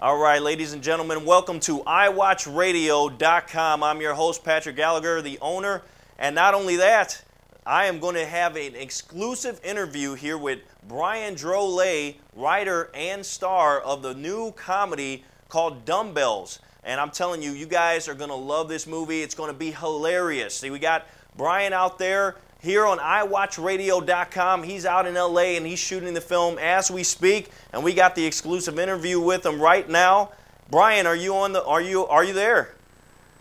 All right, ladies and gentlemen, welcome to iWatchRadio.com. I'm your host, Patrick Gallagher, the owner. And not only that, I am going to have an exclusive interview here with Brian Drolet, writer and star of the new comedy called Dumbbells. And I'm telling you, you guys are going to love this movie. It's going to be hilarious. See, we got Brian out there here on iWatchRadio.com. He's out in LA and he's shooting the film as we speak, and we got the exclusive interview with him right now. Brian, are you there?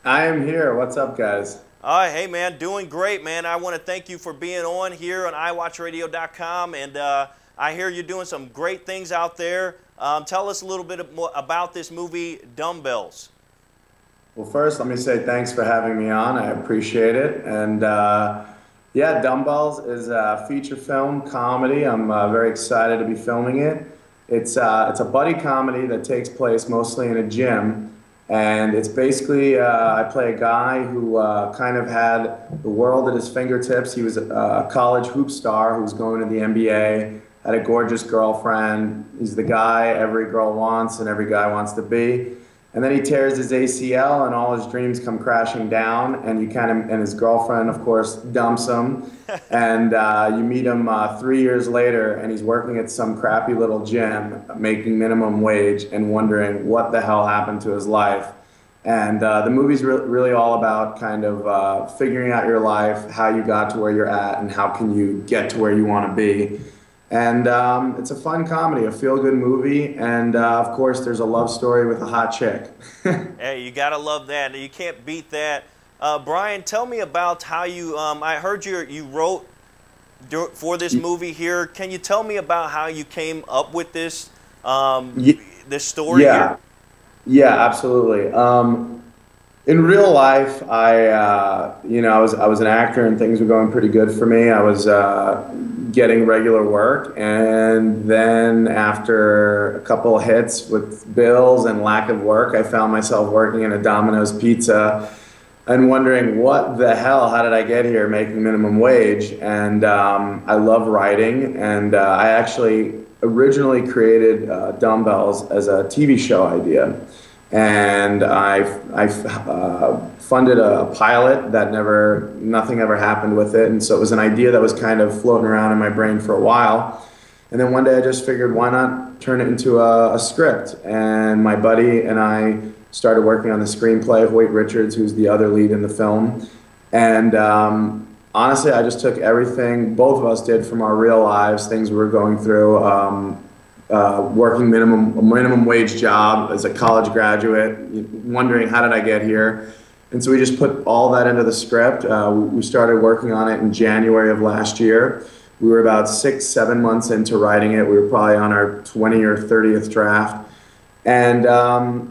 I am here. What's up, guys? Hey man, doing great, man. I want to thank you for being on here on iWatchRadio.com, and I hear you're doing some great things out there. Tell us a little bit more about this movie, Dumbbells. Well, first, let me say thanks for having me on. I appreciate it. And yeah, Dumbbells is a feature film comedy. I'm very excited to be filming it. It's a buddy comedy that takes place mostly in a gym. And it's basically, I play a guy who kind of had the world at his fingertips. He was a college hoop star who was going to the NBA, had a gorgeous girlfriend. He's the guy every girl wants and every guy wants to be. And then he tears his ACL and all his dreams come crashing down, and and his girlfriend, of course, dumps him. And you meet him 3 years later, and he's working at some crappy little gym, making minimum wage and wondering what the hell happened to his life. And the movie's really all about kind of figuring out your life, how you got to where you're at, and how can you get to where you want to be. And it's a fun comedy, a feel-good movie, and of course there's a love story with a hot chick. Hey, you gotta love that. You can't beat that. Brian, tell me about how you, I heard you wrote for this movie here. Can you tell me about how you came up with this, this story here? Yeah, absolutely. In real life, I was an actor and things were going pretty good for me. I was getting regular work, and then after a couple of hits with bills and lack of work, I found myself working in a Domino's Pizza and wondering, what the hell, how did I get here making minimum wage? And I love writing, and I actually originally created Dumbbells as a TV show idea. And I funded a pilot that nothing ever happened with it. And so it was an idea that was kind of floating around in my brain for a while. And then one day I just figured, why not turn it into a script? And my buddy and I started working on the screenplay, Hoyt Richards, who's the other lead in the film. And honestly, I just took everything both of us did from our real lives, things we were going through, working minimum wage job as a college graduate, wondering how did I get here. And so we just put all that into the script. We started working on it in January of last year. We were about 6-7 months into writing it. We were probably on our 20th or 30th draft. And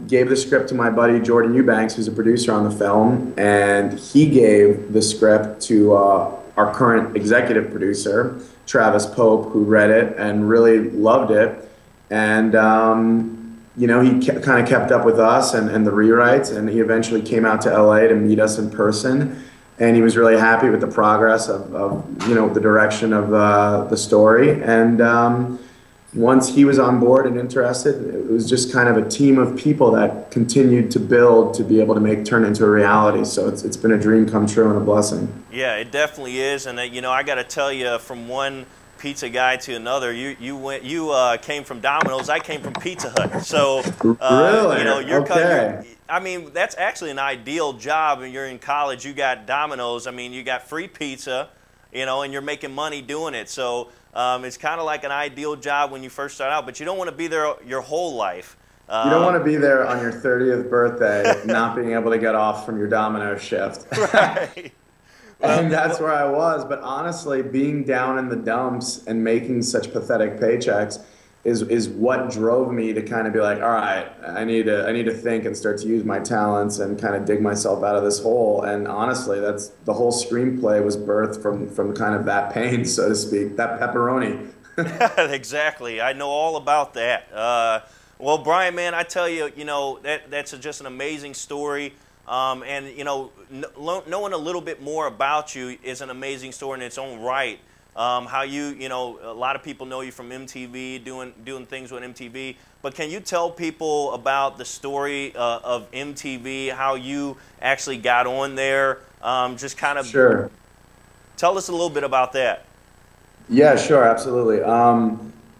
gave the script to my buddy Jordan Eubanks, who's a producer on the film. And he gave the script to our current executive producer, Travis Pope, who read it and really loved it. And he kind of kept up with us and the rewrites, and he eventually came out to LA to meet us in person. And he was really happy with the progress of the direction of the story. And once he was on board and interested, it was just kind of a team of people that continued to build to be able to turn into a reality. So it's been a dream come true and a blessing. Yeah, it definitely is. And I got to tell you, from one pizza guy to another, you came from Domino's, I came from Pizza Hut. So really, okay. I mean, that's actually an ideal job. When you're in college, you got Domino's. I mean, you got free pizza, and you're making money doing it. So it's kind of like an ideal job when you first start out, but you don't want to be there your whole life. You don't want to be there on your 30th birthday not being able to get off from your Domino's shift. Right. And that's where I was. But honestly, being down in the dumps and making such pathetic paychecks is what drove me to kind of be like, all right, I need to think and start to use my talents and kind of dig myself out of this hole. And honestly, that's the whole screenplay was birthed from kind of that pain, so to speak, that pepperoni. Exactly. I know all about that. Well, Brian, man, I tell you, that's just an amazing story. And knowing a little bit more about you is an amazing story in its own right. how you know, a lot of people know you from MTV, doing things with MTV. But can you tell people about the story of MTV, how you actually got on there? Just kind of Sure. tell us a little bit about that. Yeah, sure, absolutely.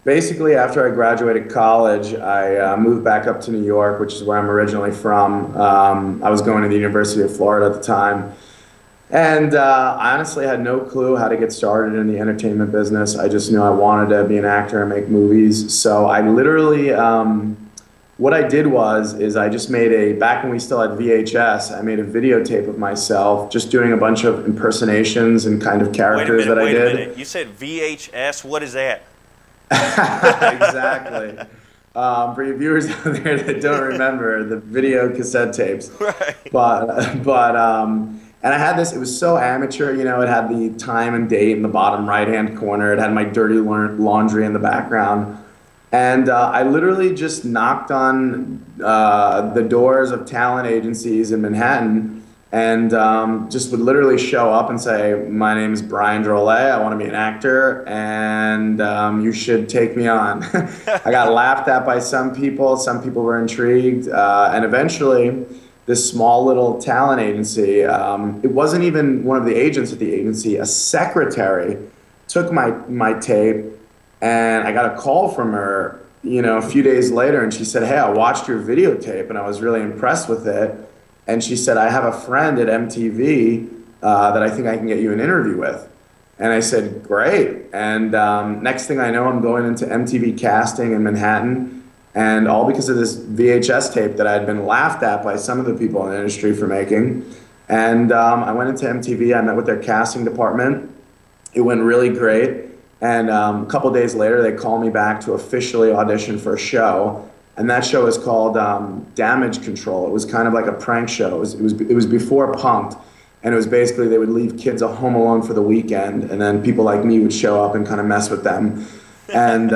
Basically, after I graduated college, I moved back up to New York, which is where I'm originally from. I was going to the University of Florida at the time. And I honestly had no clue how to get started in the entertainment business. I just knew I wanted to be an actor and make movies. So I literally, what I did is I just made back when we still had VHS, I made a videotape of myself just doing a bunch of impersonations and kind of characters that I did. Wait a minute, you said VHS, what is that? Exactly. For your viewers out there that don't remember, the video cassette tapes. Right. And I had this, it was so amateur, you know, it had the time and date in the bottom right-hand corner. It had my dirty laundry in the background. And I literally just knocked on the doors of talent agencies in Manhattan and just would literally show up and say, my name is Brian Drolet, I want to be an actor, and you should take me on. I got laughed at by some people were intrigued, and eventually this small little talent agency, it wasn't even one of the agents at the agency, a secretary took my tape, and I got a call from her, you know, a few days later, and she said, hey, I watched your videotape and I was really impressed with it. And she said, I have a friend at MTV that I think I can get you an interview with. And I said, great. And next thing I know, I'm going into MTV casting in Manhattan, and all because of this VHS tape that I had been laughed at by some of the people in the industry for making. And I went into MTV, I met with their casting department. It went really great. And a couple days later, they called me back to officially audition for a show. And that show is called Damage Control. It was kind of like a prank show. It was before Punk'd. And it was basically they would leave kids at home alone for the weekend. And then people like me would show up and kind of mess with them. And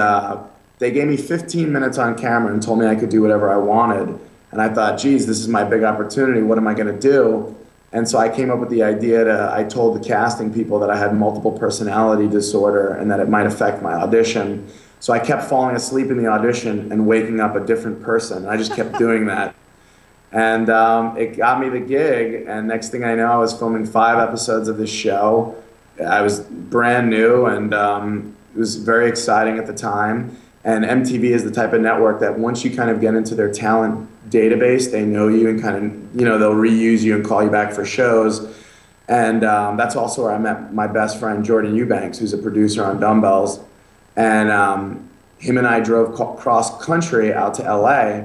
they gave me 15 minutes on camera and told me I could do whatever I wanted. And I thought, geez, this is my big opportunity. What am I going to do? And so I came up with the idea I told the casting people that I had multiple personality disorder and that it might affect my audition. So I kept falling asleep in the audition and waking up a different person. I just kept doing that. And it got me the gig. And next thing I know, I was filming 5 episodes of this show. I was brand new, and it was very exciting at the time. And MTV is the type of network that once you kind of get into their talent database, they know you and kind of, you know, they'll reuse you and call you back for shows. And that's also where I met my best friend, Jordan Eubanks, who's a producer on Dumbbells. And him and I drove cross country out to LA.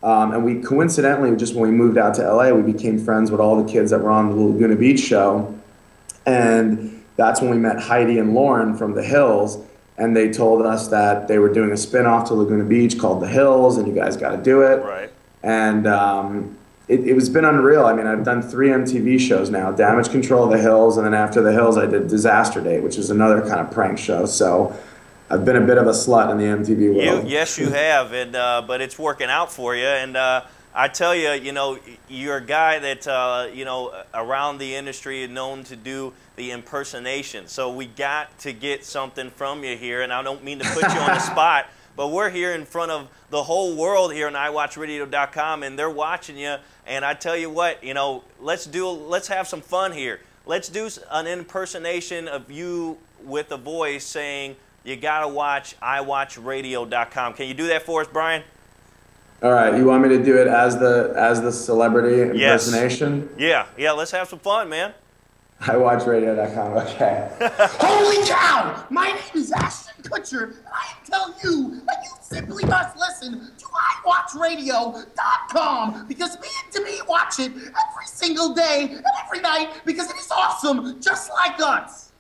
And we coincidentally, just when we moved out to LA, we became friends with all the kids that were on the Laguna Beach show. And that's when we met Heidi and Lauren from The Hills. And they told us that they were doing a spin-off to Laguna Beach called The Hills, and you guys got to do it. Right. And it's been unreal. I mean, I've done 3 MTV shows now: Damage Control, The Hills, and then after The Hills, I did Disaster Date, which is another kind of prank show. So I've been a bit of a slut in the MTV world. Yes, you have, and but it's working out for you. And I tell you, you know, you're a guy that you know, around the industry is known to do the impersonation. So we got to get something from you here, and I don't mean to put you on the spot, but we're here in front of the whole world here on iWatchRadio.com, and they're watching you. And I tell you what, you know, let's have some fun here. Let's do an impersonation of you with a voice saying, "You gotta watch iWatchRadio.com." Can you do that for us, Brian? All right, you want me to do it as the celebrity impersonation? Yes. Yeah. Let's have some fun, man. iWatchRadio.com. Okay. Holy cow! My name is Ashton Kutcher, and I tell you that you simply must listen to iWatchRadio.com because me and Demi watch it every single day and every night because it is awesome, just like us.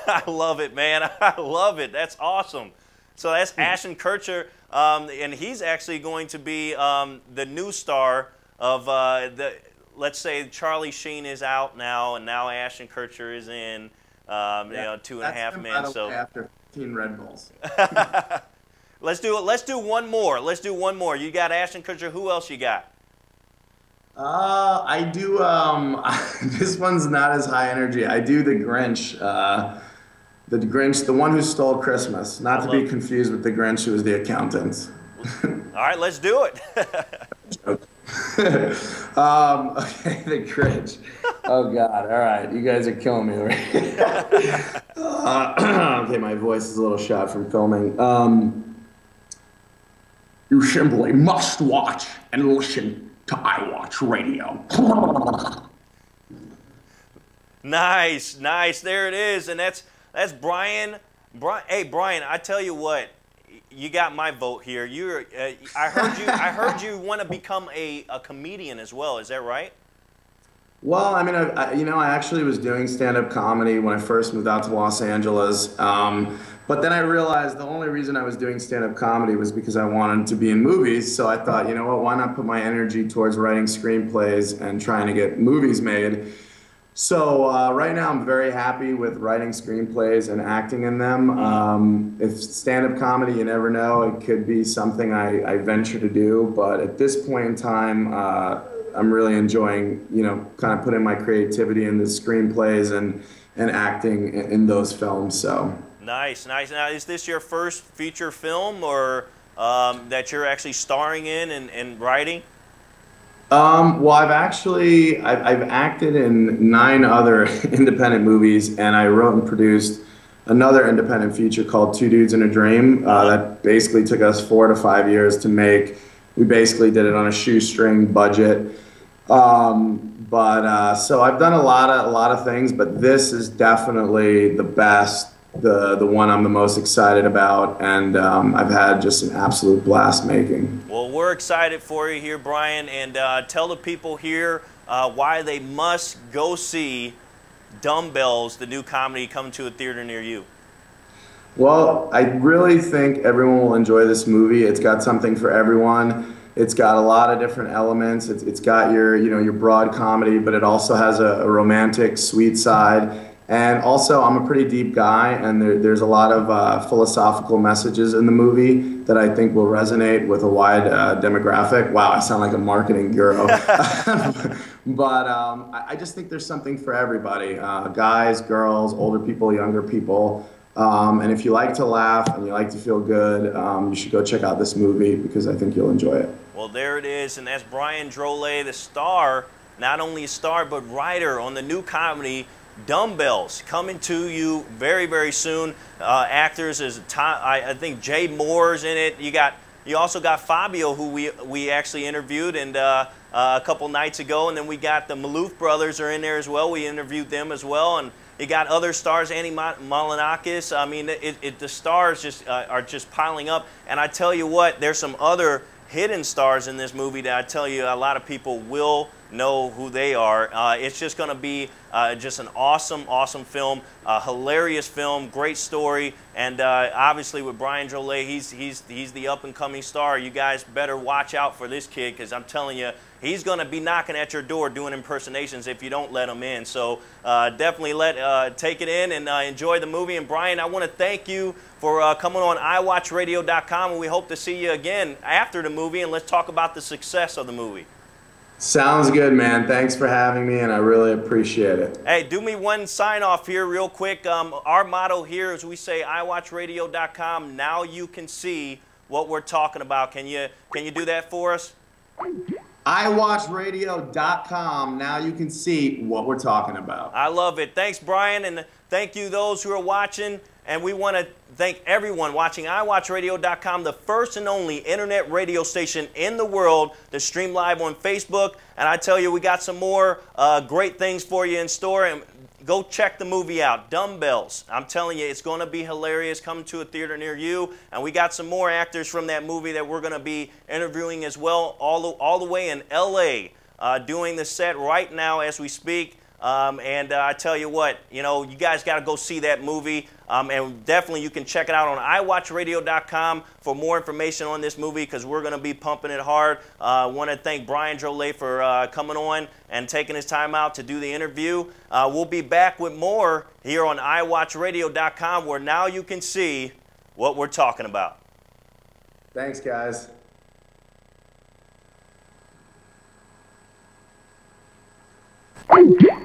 I love it, man. I love it. That's awesome. So that's Ashton Kutcher, and he's actually going to be the new star of let's say Charlie Sheen is out now, and now Ashton Kutcher is in, you know, 2.5 Men. So after 15 Red Bulls. Let's do it. Let's do one more. Let's do one more. You got Ashton Kutcher. Who else you got? I do. This one's not as high energy. I do the Grinch. The Grinch, the one who stole Christmas, not to be confused with the Grinch who was the accountant. All right, let's do it. Okay, the Grinch. Oh God! All right, you guys are killing me. Okay, my voice is a little shot from filming. You simply must watch and listen to iWatch Radio. Nice, nice. There it is, and that's Brian. Hey, Brian, I tell you what, you got my vote here. I heard you want to become a comedian as well. Is that right? Well, I mean, I actually was doing stand-up comedy when I first moved out to Los Angeles. But then I realized the only reason I was doing stand-up comedy was because I wanted to be in movies. So I thought, you know what, why not put my energy towards writing screenplays and trying to get movies made? So right now I'm very happy with writing screenplays and acting in them. If stand-up comedy, you never know, it could be something I venture to do. But at this point in time, I'm really enjoying, kind of putting my creativity in the screenplays and acting in those films. So. Nice, nice. Now, is this your first feature film or that you're actually starring in and writing? Well, I've acted in 9 other independent movies, and I wrote and produced another independent feature called Two Dudes and a Dream. That basically took us 4 to 5 years to make. We basically did it on a shoestring budget. So I've done a lot of things, but this is definitely the best. The one I'm the most excited about, and I've had just an absolute blast making. Well, we're excited for you here, Brian, and tell the people here why they must go see Dumbbells, the new comedy, coming to a theater near you. Well, I really think everyone will enjoy this movie. It's got something for everyone. It's got a lot of different elements. It's got your broad comedy, but it also has a romantic, sweet side. And also, I'm a pretty deep guy, and there's a lot of philosophical messages in the movie that I think will resonate with a wide demographic. Wow, I sound like a marketing guru. But I just think there's something for everybody, guys, girls, older people, younger people. And if you like to laugh and you like to feel good, you should go check out this movie because I think you'll enjoy it. Well, there it is, and that's Brian Drolet, the star, not only a star, but writer on the new comedy, Dumbbells, coming to you very, very soon. Actors is I think Jay Moore's in it. You also got Fabio, who we actually interviewed and a couple nights ago, and then we got the Maloof brothers are in there as well. We interviewed them as well, and you got other stars, Annie Malinakis. I mean, the stars are just piling up. And I tell you what, there's some other hidden stars in this movie that I tell you a lot of people will know who they are. It's just going to be just an awesome, awesome film, hilarious film, great story, and obviously with Brian Drolet, he's the up-and-coming star. You guys better watch out for this kid because I'm telling you, he's going to be knocking at your door doing impersonations if you don't let him in. So definitely take it in and enjoy the movie. And Brian, I want to thank you for coming on iWatchRadio.com, and we hope to see you again after the movie, and let's talk about the success of the movie. Sounds good, man. Thanks for having me, and I really appreciate it. Hey, do me one sign-off here real quick. Our motto here is we say iWatchRadio.com, now you can see what we're talking about. Can you do that for us? iWatchRadio.com, now you can see what we're talking about. I love it. Thanks, Brian, and thank you those who are watching. And we want to thank everyone watching iWatchRadio.com, the first and only internet radio station in the world to stream live on Facebook. And I tell you, we got some more great things for you in store. And go check the movie out, Dumbbells. I'm telling you, it's going to be hilarious. Coming to a theater near you. And we got some more actors from that movie that we're going to be interviewing as well, all the way in L.A., doing the set right now as we speak. I tell you what, you guys got to go see that movie. And definitely you can check it out on iWatchRadio.com for more information on this movie because we're going to be pumping it hard. I want to thank Brian Drolet for coming on and taking his time out to do the interview. We'll be back with more here on iWatchRadio.com where now you can see what we're talking about. Thanks, guys. Yeah.